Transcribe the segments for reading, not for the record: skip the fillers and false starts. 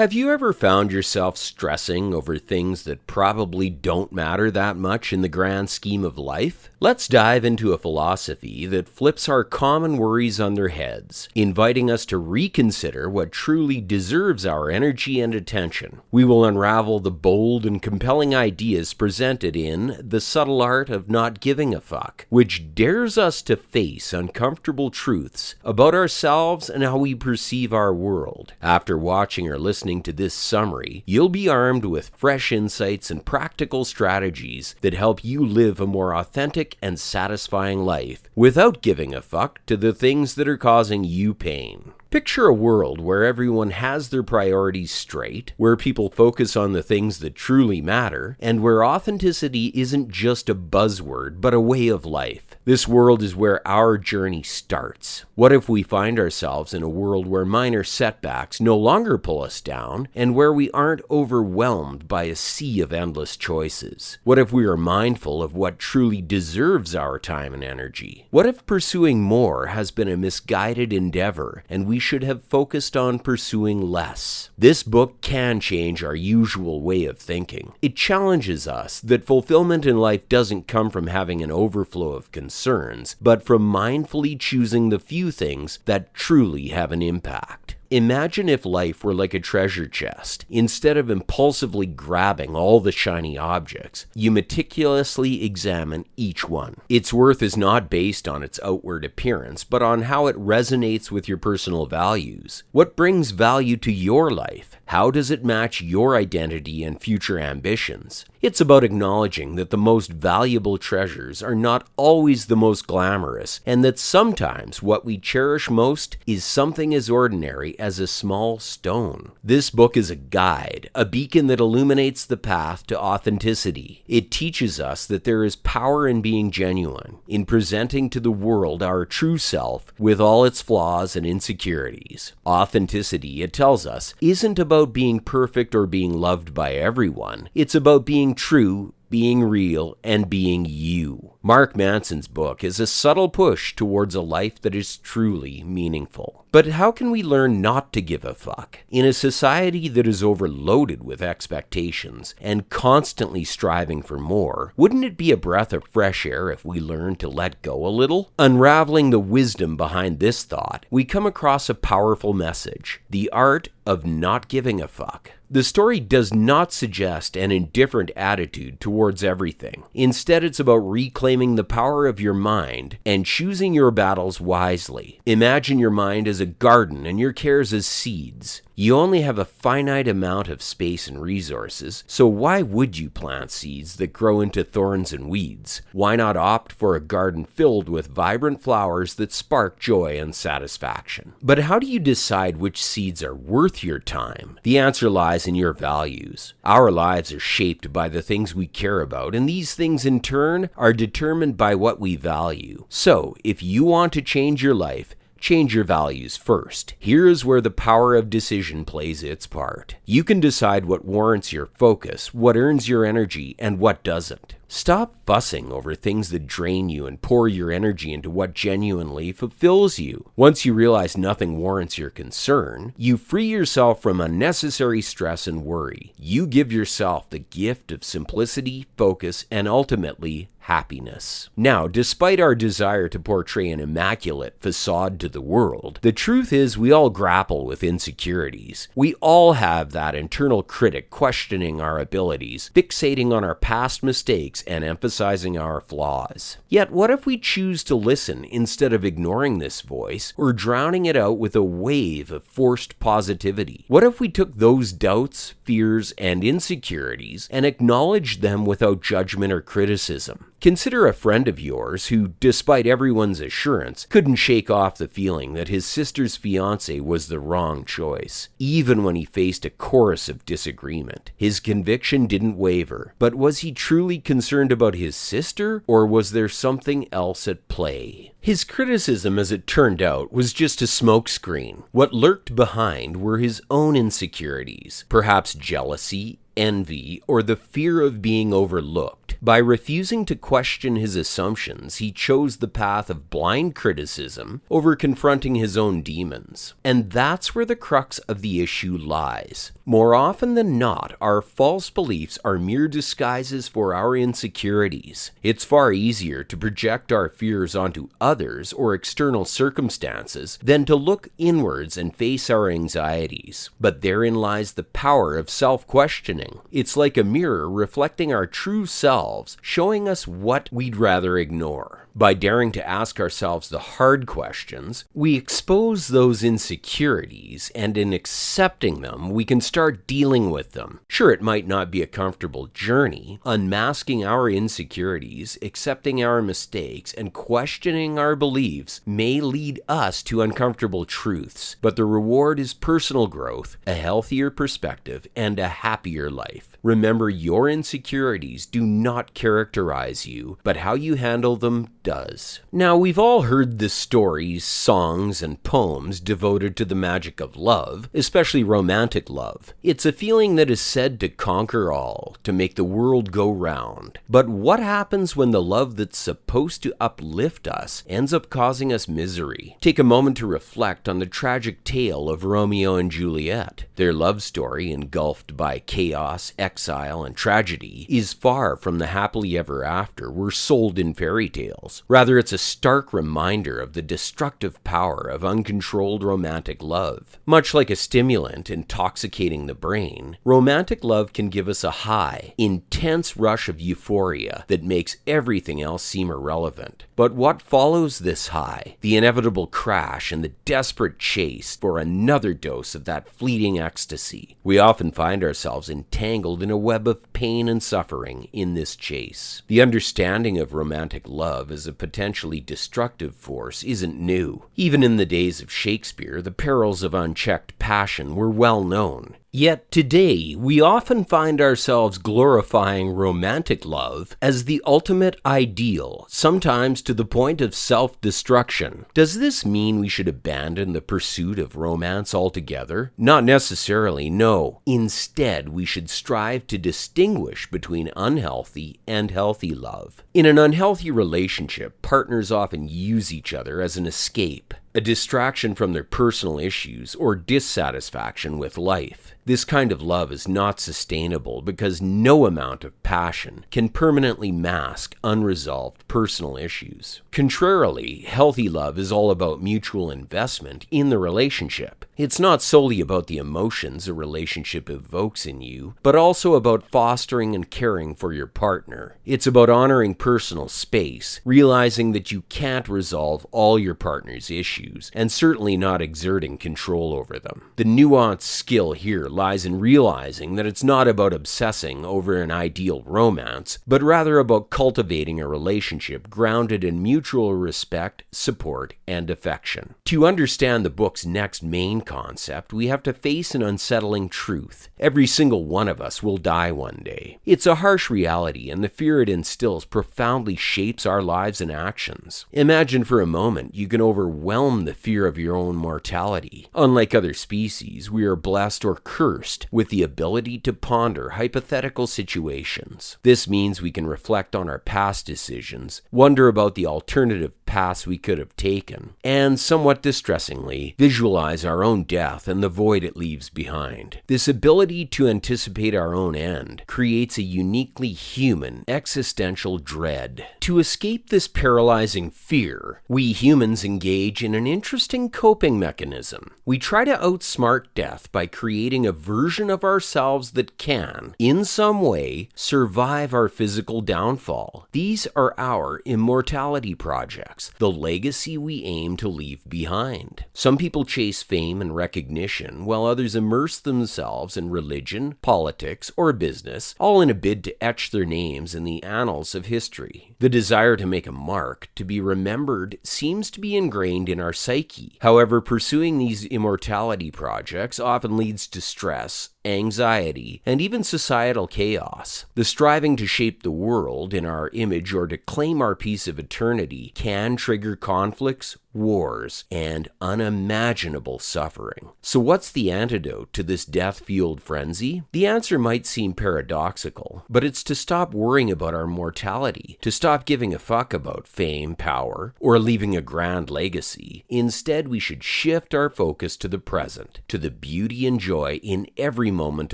Have you ever found yourself stressing over things that probably don't matter that much in the grand scheme of life? Let's dive into a philosophy that flips our common worries on their heads, inviting us to reconsider what truly deserves our energy and attention. We will unravel the bold and compelling ideas presented in The Subtle Art of Not Giving a Fuck, which dares us to face uncomfortable truths about ourselves and how we perceive our world. After watching or listening to this summary, you'll be armed with fresh insights and practical strategies that help you live a more authentic and satisfying life without giving a fuck to the things that are causing you pain. Picture a world where everyone has their priorities straight, where people focus on the things that truly matter, and where authenticity isn't just a buzzword, but a way of life. This world is where our journey starts. What if we find ourselves in a world where minor setbacks no longer pull us down, and where we aren't overwhelmed by a sea of endless choices? What if we are mindful of what truly deserves our time and energy? What if pursuing more has been a misguided endeavor, and we should have focused on pursuing less? This book can change our usual way of thinking. It challenges us that fulfillment in life doesn't come from having an overflow of concerns, but from mindfully choosing the few things that truly have an impact. Imagine if life were like a treasure chest. Instead of impulsively grabbing all the shiny objects, you meticulously examine each one. Its worth is not based on its outward appearance, but on how it resonates with your personal values. What brings value to your life? How does it match your identity and future ambitions? It's about acknowledging that the most valuable treasures are not always the most glamorous, and that sometimes what we cherish most is something as ordinary as a small stone. This book is a guide, a beacon that illuminates the path to authenticity. It teaches us that there is power in being genuine, in presenting to the world our true self with all its flaws and insecurities. Authenticity, it tells us, isn't about being perfect or being loved by everyone. It's about being true, being real, and being you. Mark Manson's book is a subtle push towards a life that is truly meaningful. But how can we learn not to give a fuck? In a society that is overloaded with expectations and constantly striving for more, wouldn't it be a breath of fresh air if we learned to let go a little? Unraveling the wisdom behind this thought, we come across a powerful message: the art of not giving a fuck. The story does not suggest an indifferent attitude towards everything. Instead, it's about reclaiming the power of your mind and choosing your battles wisely. Imagine your mind as a garden and your cares as seeds. You only have a finite amount of space and resources, so why would you plant seeds that grow into thorns and weeds? Why not opt for a garden filled with vibrant flowers that spark joy and satisfaction? But how do you decide which seeds are worth your time? The answer lies in your values. Our lives are shaped by the things we care about, and these things in turn are determined by what we value. So, if you want to change your life, change your values first. Here is where the power of decision plays its part. You can decide what warrants your focus, what earns your energy, and what doesn't. Stop fussing over things that drain you and pour your energy into what genuinely fulfills you. Once you realize nothing warrants your concern, you free yourself from unnecessary stress and worry. You give yourself the gift of simplicity, focus, and ultimately, happiness. Now, despite our desire to portray an immaculate facade to the world, the truth is we all grapple with insecurities. We all have that internal critic questioning our abilities, fixating on our past mistakes, and emphasizing our flaws. Yet, what if we choose to listen instead of ignoring this voice or drowning it out with a wave of forced positivity? What if we took those doubts, fears, and insecurities and acknowledged them without judgment or criticism? Consider a friend of yours who, despite everyone's assurance, couldn't shake off the feeling that his sister's fiancé was the wrong choice. Even when he faced a chorus of disagreement, his conviction didn't waver. But was he truly concerned about his sister, or was there something else at play? His criticism, as it turned out, was just a smokescreen. What lurked behind were his own insecurities, perhaps jealousy, envy, or the fear of being overlooked. By refusing to question his assumptions, he chose the path of blind criticism over confronting his own demons. And that's where the crux of the issue lies. More often than not, our false beliefs are mere disguises for our insecurities. It's far easier to project our fears onto others or external circumstances than to look inwards and face our anxieties. But therein lies the power of self-questioning. It's like a mirror reflecting our true selves, showing us what we'd rather ignore. By daring to ask ourselves the hard questions, we expose those insecurities, and in accepting them, we can start dealing with them. Sure, it might not be a comfortable journey. Unmasking our insecurities, accepting our mistakes, and questioning our beliefs may lead us to uncomfortable truths, but the reward is personal growth, a healthier perspective, and a happier life. Remember, your insecurities do not characterize you, but how you handle them does. Now, we've all heard the stories, songs, and poems devoted to the magic of love, especially romantic love. It's a feeling that is said to conquer all, to make the world go round. But what happens when the love that's supposed to uplift us ends up causing us misery? Take a moment to reflect on the tragic tale of Romeo and Juliet. Their love story, engulfed by chaos, exile, and tragedy, is far from the happily ever after we're sold in fairy tales. Rather, it's a stark reminder of the destructive power of uncontrolled romantic love. Much like a stimulant intoxicating the brain, romantic love can give us a high, intense rush of euphoria that makes everything else seem irrelevant. But what follows this high? The inevitable crash and the desperate chase for another dose of that fleeting ecstasy. We often find ourselves entangled in a web of pain and suffering in this chase. The understanding of romantic love as a potentially destructive force isn't new. Even in the days of Shakespeare, the perils of unchecked passion were well known. Yet today, we often find ourselves glorifying romantic love as the ultimate ideal, sometimes to the point of self-destruction. Does this mean we should abandon the pursuit of romance altogether? Not necessarily, no. Instead, we should strive to distinguish between unhealthy and healthy love. In an unhealthy relationship, partners often use each other as an escape, a distraction from their personal issues, or dissatisfaction with life. This kind of love is not sustainable because no amount of passion can permanently mask unresolved personal issues. Contrarily, healthy love is all about mutual investment in the relationship. It's not solely about the emotions a relationship evokes in you, but also about fostering and caring for your partner. It's about honoring personal space, realizing that you can't resolve all your partner's issues, and certainly not exerting control over them. The nuanced skill here lies in realizing that it's not about obsessing over an ideal romance, but rather about cultivating a relationship grounded in mutual respect, support, and affection. To understand the book's next main concept, we have to face an unsettling truth. Every single one of us will die one day. It's a harsh reality, and the fear it instills profoundly shapes our lives and actions. Imagine for a moment you can overwhelm the fear of your own mortality. Unlike other species, we are blessed or cursed with the ability to ponder hypothetical situations. This means we can reflect on our past decisions, wonder about the alternative paths we could have taken, and somewhat distressingly, visualize our own death and the void it leaves behind. This ability to anticipate our own end creates a uniquely human existential dread. To escape this paralyzing fear, we humans engage in an interesting coping mechanism. We try to outsmart death by creating a version of ourselves that can, in some way, survive our physical downfall. These are our immortality projects, the legacy we aim to leave behind. Some people chase fame and recognition, while others immerse themselves in religion, politics, or business, all in a bid to etch their names in the annals of history. The desire to make a mark, to be remembered, seems to be ingrained in our psyche. However, pursuing these immortality projects often leads to stress, anxiety, and even societal chaos. The striving to shape the world in our image or to claim our piece of eternity can trigger conflicts, wars, and unimaginable suffering. So what's the antidote to this death-fueled frenzy? The answer might seem paradoxical, but it's to stop worrying about our mortality, to stop giving a fuck about fame, power, or leaving a grand legacy. Instead, we should shift our focus to the present, to the beauty and joy in every moment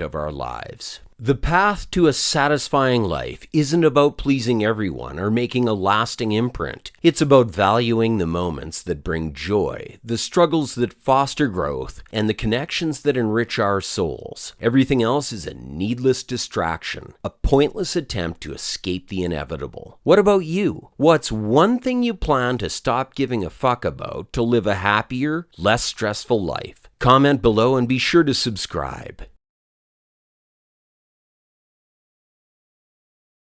of our lives. The path to a satisfying life isn't about pleasing everyone or making a lasting imprint. It's about valuing the moments that bring joy, the struggles that foster growth, and the connections that enrich our souls. Everything else is a needless distraction, a pointless attempt to escape the inevitable. What about you? What's one thing you plan to stop giving a fuck about to live a happier, less stressful life? Comment below and be sure to subscribe.